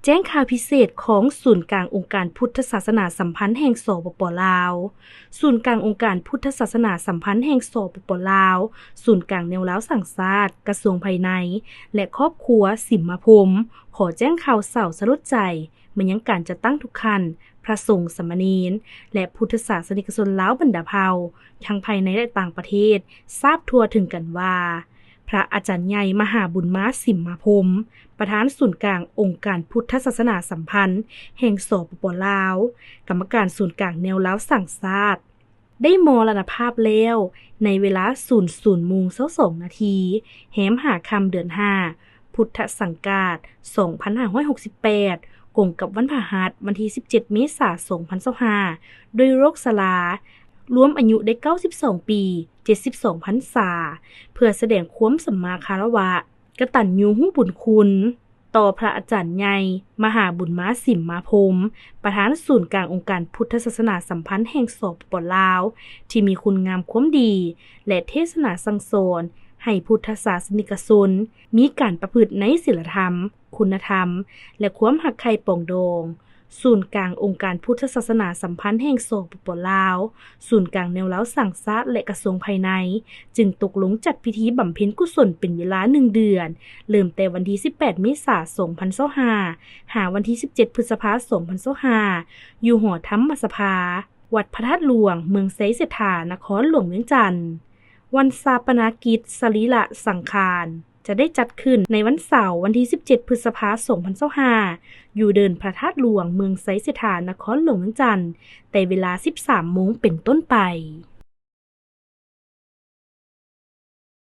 แจ้งข่าวพิเศษของศูนย์กลางองค์การพุทธศาสนาสัมพันธ์แห่งสปป.ลาวศูนย์กลางองค์การพุทธศาสนาสัมพันธ์แห่งสปป.ลาวศูนย์กลางแนวล้าวสังสาสตร์กระทรวงภายในและครอบครัวสิมมาพรหมขอแจ้งข่าวเศร้าสลดใจมายังการจะตั้งทุกคันพระสงฆ์สามเณรและพุทธศาสนิกชนลาวบรรดาเผ่าทั้งภายในและต่างประเทศทราบทั่วถึงกันว่าพระอาจารย์ใหญ่มหาบุญมาสิมมาพรหมประธานศูนย์กลางองค์การพุทธศาสนาสัมพันธ์แห่งสปป.ลาวกรรมการศูนย์กลางแนวล้าวสังสาสตร์ได้มรณภาพแล้วในเวลา 00:22 นาทีแหมหาค่ำเดือน 5 พุทธศักราช 2568 กงกับวันพฤหัสวันที่ 17 เมษายน 2025 โดยโรคชรารวมอายุได้ 92 ปี 72 พรรษาเพื่อแสดงความสัมมาคารวะกตัญญูรู้บุญคุณต่อพระอาจารย์ใหญ่มหาบุญมาสิมมาพรหมประธานศูนย์กลางองค์การพุทธศาสนาสัมพันธ์แห่งสปป.ลาวที่มีคุณงามความดีและเทศนาสั่งสอนให้พุทธศาสนิกชนมีการประพฤติในศีลธรรมคุณธรรมและความหักใคร่ปรองดองศูนย์กลางองค์การพุทธศาสนาสัมพันธ์แห่งสปป.ลาวศูนย์กลางแนวล้าวสังสาสตร์และกระทรวงภายในจึงตกลงจัดพิธีบำเพ็ญกุศลเป็นเวลา1 เดือนเริ่มแต่วันที่ 18 เมษายน 2025 หาวันที่ 17 พฤษภาคม 2025 อยู่หอธรรมสภาวัดพระธาตุหลวงเมืองไสเสถานครหลวงเวียงจันทน์วันฌาปนกิจสรีระสังขารจะได้จัดขึ้นในวันเสาร์วันที่ 17 พฤษภาคม 2025 อยู่เดินพระธาตุหลวงเมืองไสเสถานครหลวงเวียงจันทน์แต่เวลา 13 โมงเป็นต้นไป